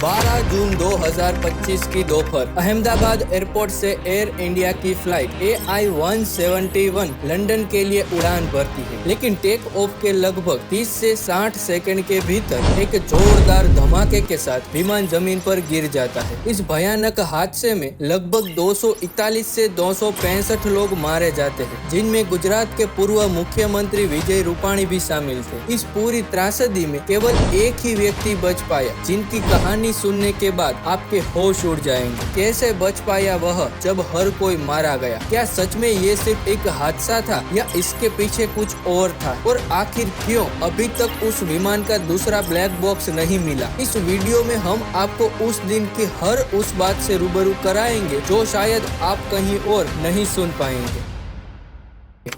12 जून 2025 की दोपहर अहमदाबाद एयरपोर्ट से एयर इंडिया की फ्लाइट AI-171 लंदन के लिए उड़ान भरती है, लेकिन टेक ऑफ के लगभग 30 से 60 सेकंड के भीतर एक जोरदार धमाके के साथ विमान जमीन पर गिर जाता है। इस भयानक हादसे में लगभग 241 से 265 लोग मारे जाते हैं, जिनमें गुजरात के पूर्व मुख्यमंत्री विजय रूपाणी भी शामिल थे। इस पूरी त्रासदी में केवल एक ही व्यक्ति बच पाया, जिनकी कहानी सुनने के बाद आपके होश उड़ जाएंगे। कैसे बच पाया वह जब हर कोई मारा गया? क्या सच में ये सिर्फ एक हादसा था या इसके पीछे कुछ और था? और आखिर क्यों अभी तक उस विमान का दूसरा ब्लैक बॉक्स नहीं मिला? इस वीडियो में हम आपको उस दिन की हर उस बात से रूबरू कराएंगे जो शायद आप कहीं और नहीं सुन पाएंगे।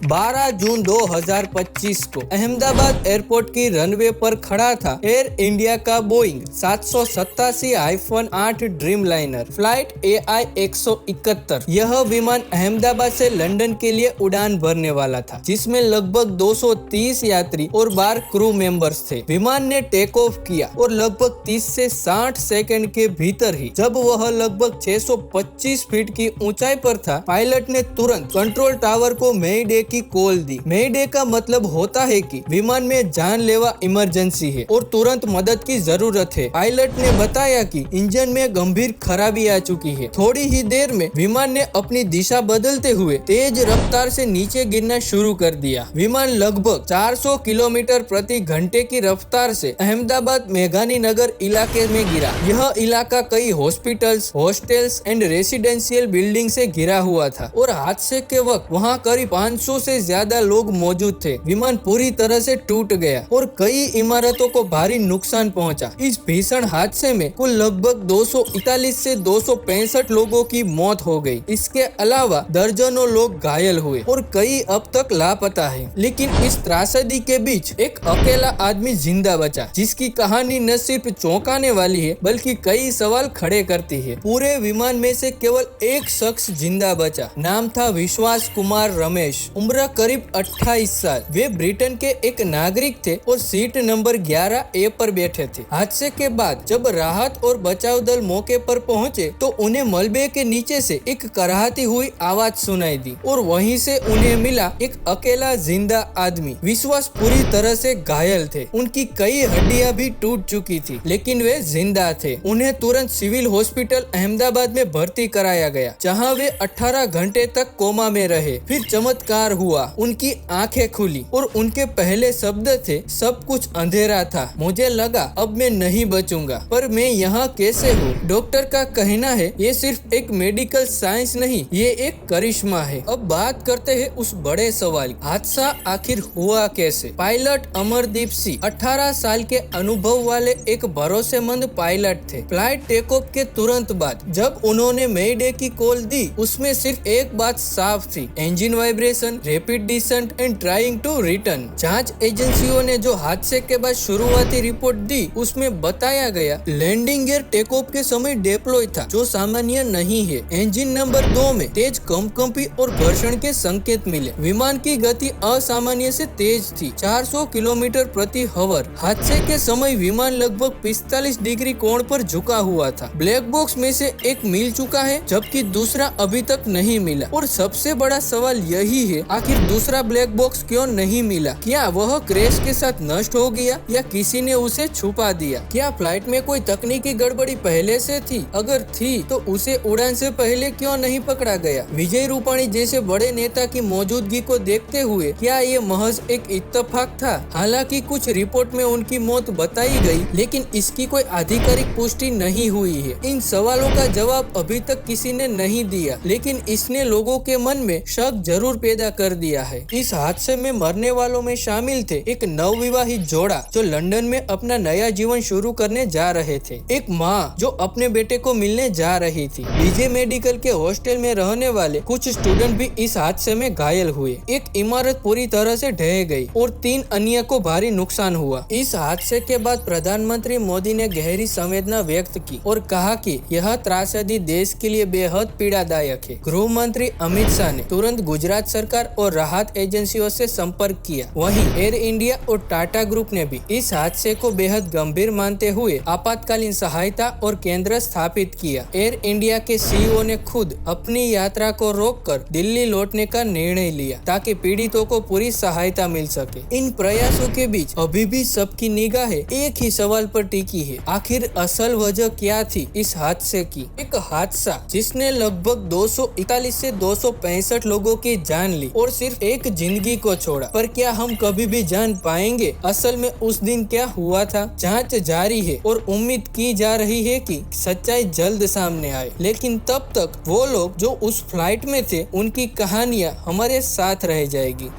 12 जून 2025 को अहमदाबाद एयरपोर्ट की रनवे पर खड़ा था एयर इंडिया का Boeing 787-8 dream liner flight AI-171। यह विमान अहमदाबाद से लंदन के लिए उड़ान भरने वाला था, जिसमें लगभग 230 यात्री और 12 क्रू मेंबर्स थे। विमान ने टेक ऑफ किया और लगभग 30 से 60 सेकंड के भीतर ही जब वह लगभग 625 फीट की ऊंचाई पर था, पायलट ने तुरंत कंट्रोल टावर को मेडे की कॉल दी। मेडे का मतलब होता है कि विमान में जानलेवा इमरजेंसी है और तुरंत मदद की जरूरत है। पायलट ने बताया कि इंजन में गंभीर खराबी आ चुकी है। थोड़ी ही देर में विमान ने अपनी दिशा बदलते हुए तेज रफ्तार से नीचे गिरना शुरू कर दिया। विमान लगभग 400 किलोमीटर प्रति घंटे की रफ्तार से अहमदाबाद मेघानी नगर इलाके में गिरा। यह इलाका कई hospitals, hostels and residential building से घिरा हुआ था और हादसे के वक्त वहाँ करीब 500 से ज्यादा लोग मौजूद थे। विमान पूरी तरह से टूट गया और कई इमारतों को भारी नुकसान पहुंचा। इस भीषण हादसे में कुल लगभग 241 से 265 लोगों की मौत हो गई। इसके अलावा दर्जनों लोग घायल हुए और कई अब तक लापता हैं। लेकिन इस त्रासदी के बीच एक अकेला आदमी जिंदा बचा, जिसकी कहानी न सिर्फ चौंकाने वाली है बल्कि कई सवाल खड़े करती है। पूरे विमान में से केवल एक शख्स जिंदा बचा। नाम था विश्वास कुमार रमेश, उम्र करीब 28 साल। वे ब्रिटेन के एक नागरिक थे और सीट नंबर 11A पर बैठे थे। हादसे के बाद जब राहत और बचाव दल मौके पर पहुंचे तो उन्हें मलबे के नीचे से एक कराहती हुई आवाज सुनाई दी और वहीं से उन्हें मिला एक अकेला जिंदा आदमी। विश्वास पूरी तरह से घायल थे। उनकी कई हड्डियां भी टूट चुकी थी, लेकिन वे जिंदा थे। उन्हें तुरंत सिविल हॉस्पिटल अहमदाबाद में भर्ती कराया गया, जहाँ वे 18 घंटे तक कोमा में रहे। फिर चमत्कार हुआ, उनकी आंखें खुली और उनके पहले शब्द थे, सब कुछ अंधेरा था, मुझे लगा अब मैं नहीं बचूंगा, पर मैं यहाँ कैसे हूँ? डॉक्टर का कहना है ये सिर्फ एक मेडिकल साइंस नहीं, ये एक करिश्मा है। अब बात करते हैं उस बड़े सवाल, हादसा आखिर हुआ कैसे? पायलट अमरदीप सिंह 18 साल के अनुभव वाले एक भरोसेमंद पायलट थे। फ्लाइट टेक ऑफ के तुरंत बाद जब उन्होंने मेडे की कॉल दी, उसमें सिर्फ एक बात साफ थी, engine vibration, rapid descent and trying to return. जांच एजेंसियों ने जो हादसे के बाद शुरुआती रिपोर्ट दी, उसमें बताया गया लैंडिंग गियर टेक ऑफ के समय डिप्लॉय था, जो सामान्य नहीं है। इंजन नंबर 2 में तेज कंपकंपी और घर्षण के संकेत मिले। विमान की गति असामान्य से तेज थी, 400 किलोमीटर प्रति आवर। हादसे के समय विमान लगभग 45 डिग्री कोण पर झुका हुआ था। ब्लैक बॉक्स में से एक मिल चुका है, जबकि दूसरा अभी तक नहीं मिला। और सबसे बड़ा सवाल यही है, आखिर दूसरा ब्लैक बॉक्स क्यों नहीं मिला? क्या वह क्रैश के साथ नष्ट हो गया या किसी ने उसे छुपा दिया? क्या फ्लाइट में कोई तकनीकी गड़बड़ी पहले से थी? अगर थी तो उसे उड़ान से पहले क्यों नहीं पकड़ा गया? विजय रूपाणी जैसे बड़े नेता की मौजूदगी को देखते हुए क्या ये महज एक इत्तेफाक था? हालांकि कुछ रिपोर्ट में उनकी मौत बताई गई, लेकिन इसकी कोई आधिकारिक पुष्टि नहीं हुई है। इन सवालों का जवाब अभी तक किसी ने नहीं दिया, लेकिन इसने लोगों के मन में शक जरूर पैदा कर दिया है। इस हादसे में मरने वालों में शामिल थे एक नवविवाहित जोड़ा जो लंदन में अपना नया जीवन शुरू करने जा रहे थे, एक माँ जो अपने बेटे को मिलने जा रही थी, विजय मेडिकल के हॉस्टल में रहने वाले कुछ स्टूडेंट भी इस हादसे में घायल हुए। एक इमारत पूरी तरह से ढह गई और 3 अन्य को भारी नुकसान हुआ। इस हादसे के बाद प्रधानमंत्री मोदी ने गहरी संवेदना व्यक्त की और कहा कि यह त्रासदी देश के लिए बेहद पीड़ादायक है। गृह मंत्री अमित शाह ने तुरंत गुजरात सरकार सरकार और राहत एजेंसियों से संपर्क किया। वहीं एयर इंडिया और टाटा ग्रुप ने भी इस हादसे को बेहद गंभीर मानते हुए आपातकालीन सहायता और केंद्र स्थापित किया। एयर इंडिया के सीईओ ने खुद अपनी यात्रा को रोककर दिल्ली लौटने का निर्णय लिया ताकि पीड़ितों को पूरी सहायता मिल सके। इन प्रयासों के बीच अभी भी सबकी निगाहें एक ही सवाल पर टिकी है, आखिर असल वजह क्या थी इस हादसे की। एक हादसा जिसने लगभग 241 से 265 लोगों की जान ली और सिर्फ एक जिंदगी को छोड़ा, पर क्या हम कभी भी जान पाएंगे असल में उस दिन क्या हुआ था? जांच जारी है और उम्मीद की जा रही है कि सच्चाई जल्द सामने आए, लेकिन तब तक वो लोग जो उस फ्लाइट में थे उनकी कहानियां हमारे साथ रह जाएगी।